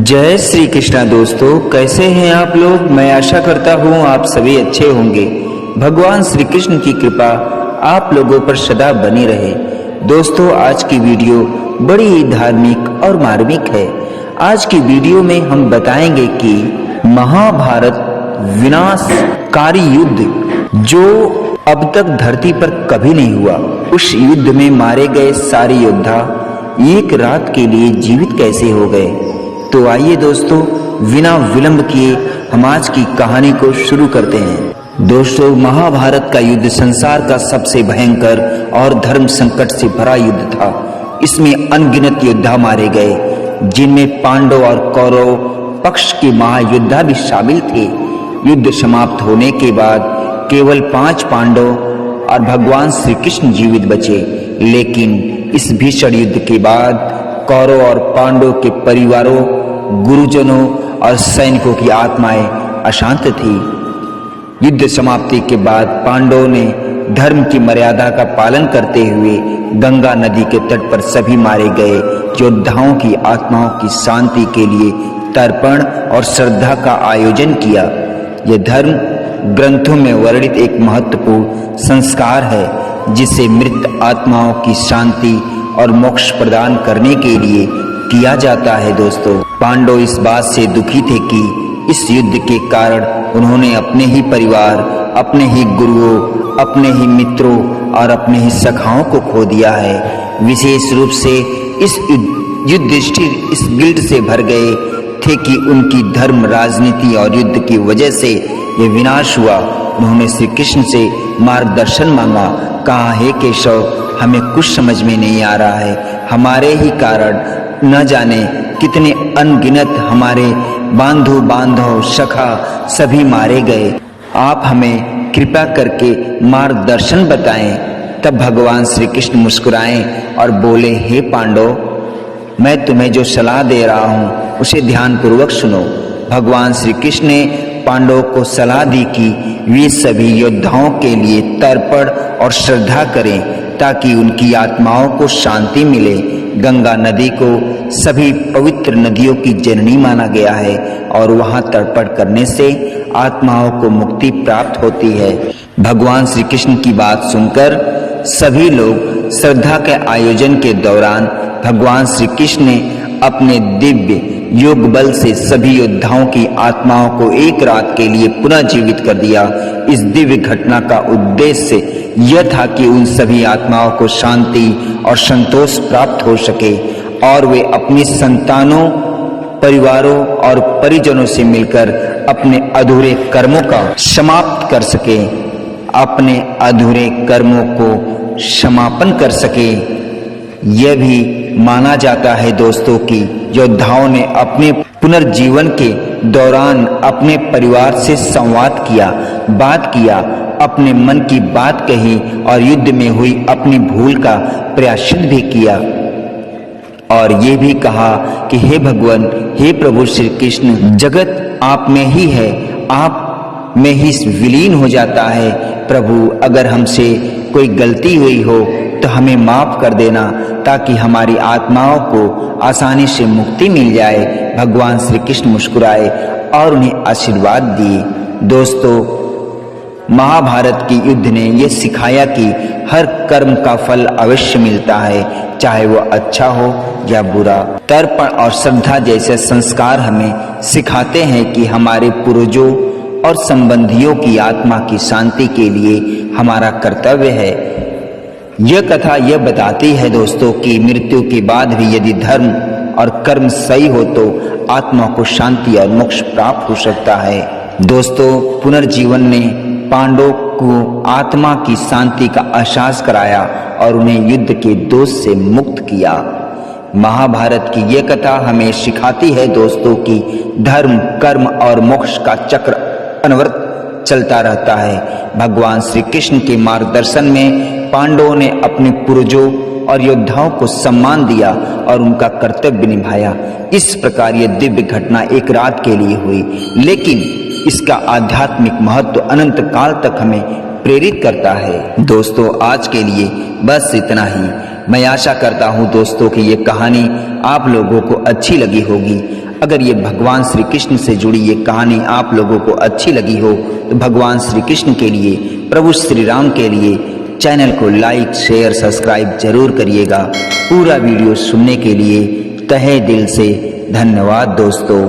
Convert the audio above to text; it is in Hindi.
जय श्री कृष्णा दोस्तों, कैसे हैं आप लोग। मैं आशा करता हूँ आप सभी अच्छे होंगे। भगवान श्री कृष्ण की कृपा आप लोगों पर सदा बनी रहे। दोस्तों, आज की वीडियो बड़ी ही धार्मिक और मार्मिक है। आज की वीडियो में हम बताएंगे कि महाभारत विनाशकारी युद्ध जो अब तक धरती पर कभी नहीं हुआ, उस युद्ध में मारे गए सारे योद्धा एक रात के लिए जीवित कैसे हो गए। तो आइए दोस्तों, बिना विलंब किए हम आज की कहानी को शुरू करते हैं। दोस्तों, महाभारत का युद्ध संसार का सबसे भयंकर और धर्म संकट से भरा युद्ध था। इसमें अनगिनत योद्धा मारे गए, जिनमें पांडव और कौरव पक्ष के महायोद्धा भी शामिल थे। युद्ध समाप्त होने के बाद केवल 5 पांडव और भगवान श्री कृष्ण जीवित बचे। लेकिन इस भीषण युद्ध के बाद कौरव और पांडव के परिवारों, गुरुजनों और सैनिकों की आत्माएं अशांत थी। युद्ध समाप्ति के बाद पांडवों ने धर्म की मर्यादा का पालन करते हुए गंगा नदी के तट पर सभी मारे गए योद्धाओं की आत्माओं की शांति के लिए तर्पण और श्रद्धा का आयोजन किया। यह धर्म ग्रंथों में वर्णित एक महत्वपूर्ण संस्कार है, जिसे मृत आत्माओं की शांति और मोक्ष प्रदान करने के लिए किया जाता है। दोस्तों, पांडव इस बात से दुखी थे कि इस युद्ध के कारण उन्होंने अपने ही परिवार, अपने ही गुरुओं, अपने ही मित्रों और अपने ही सखाओं को खो दिया है। विशेष रूप से इस युधिष्ठिर इस गिल्ट से भर गए थे कि उनकी धर्म, राजनीति और युद्ध की वजह से यह विनाश हुआ। उन्होंने श्री कृष्ण से मार्गदर्शन मांगा। कहा, हे केशव, हमें कुछ समझ में नहीं आ रहा है। हमारे ही कारण न जाने कितने अनगिनत हमारे बांधु बांधव सखा सभी मारे गए। आप हमें कृपा करके मार्गदर्शन बताएं। तब भगवान श्री कृष्ण मुस्कुराए और बोले, हे पांडव, मैं तुम्हें जो सलाह दे रहा हूँ उसे ध्यान पूर्वक सुनो। भगवान श्री कृष्ण ने पांडवों को सलाह दी कि वे सभी योद्धाओं के लिए तर्पण और श्रद्धा करें, ताकि उनकी आत्माओं को शांति मिले। गंगा नदी को सभी पवित्र नदियों की जननी माना गया है और वहां तर्पण करने से आत्माओं को मुक्ति प्राप्त होती है। भगवान श्री कृष्ण की बात सुनकर सभी लोग श्रद्धा के आयोजन के दौरान भगवान श्री कृष्ण ने अपने दिव्य योग बल से सभी योद्धाओं की आत्माओं को एक रात के लिए पुनः जीवित कर दिया। इस दिव्य घटना का उद्देश्य यह था कि उन सभी आत्माओं को शांति और संतोष प्राप्त हो सके और वे अपनी संतानों, परिवारों और परिजनों से मिलकर अपने अधूरे कर्मों का समाप्त कर सके, अपने अधूरे कर्मों को समापन कर सके। यह भी माना जाता है दोस्तों कि योद्धाओं ने अपने पुनर्जीवन के दौरान अपने परिवार से संवाद किया, बात किया, अपने मन की बात कही और युद्ध में हुई अपनी भूल का प्रायश्चित भी किया और ये भी कहा कि हे भगवान, हे प्रभु श्री कृष्ण, जगत आप में ही है, आप में ही विलीन हो जाता है। प्रभु, अगर हमसे कोई गलती हुई हो तो हमें माफ कर देना, ताकि हमारी आत्माओं को आसानी से मुक्ति मिल जाए। भगवान श्री कृष्ण मुस्कुराए और उन्हें आशीर्वाद दिए। दोस्तों, महाभारत के युद्ध ने यह सिखाया कि हर कर्म का फल अवश्य मिलता है, चाहे वो अच्छा हो या बुरा। तर्पण और श्रद्धा जैसे संस्कार हमें सिखाते हैं कि हमारे पूर्वजों और संबंधियों की आत्मा की शांति के लिए हमारा कर्तव्य है। यह कथा यह बताती है दोस्तों कि मृत्यु के बाद भी यदि धर्म और कर्म सही हो तो आत्मा को शांति और मोक्ष प्राप्त हो सकता है। दोस्तों, पुनर्जीवन ने पांडवों को आत्मा की शांति का एहसास कराया और उन्हें युद्ध के दोष से मुक्त किया। महाभारत की यह कथा हमें सिखाती है दोस्तों कि धर्म, कर्म और मोक्ष का चक्र अनवरत चलता रहता है। भगवान श्री कृष्ण के मार्गदर्शन में पांडवों ने अपने पूर्वजों और योद्धाओं को सम्मान दिया और उनका कर्तव्य निभाया। इस प्रकार यह दिव्य घटना एक रात के लिए हुई, लेकिन इसका आध्यात्मिक महत्व अनंत काल तक हमें प्रेरित करता है। दोस्तों, आज के लिए बस इतना ही। मैं आशा करता हूं दोस्तों कि ये कहानी आप लोगों को अच्छी लगी होगी। अगर ये भगवान श्री कृष्ण से जुड़ी ये कहानी आप लोगों को अच्छी लगी हो तो भगवान श्री कृष्ण के लिए, प्रभु श्री राम के लिए चैनल को लाइक, शेयर, सब्सक्राइब जरूर करिएगा। पूरा वीडियो सुनने के लिए तहे दिल से धन्यवाद दोस्तों।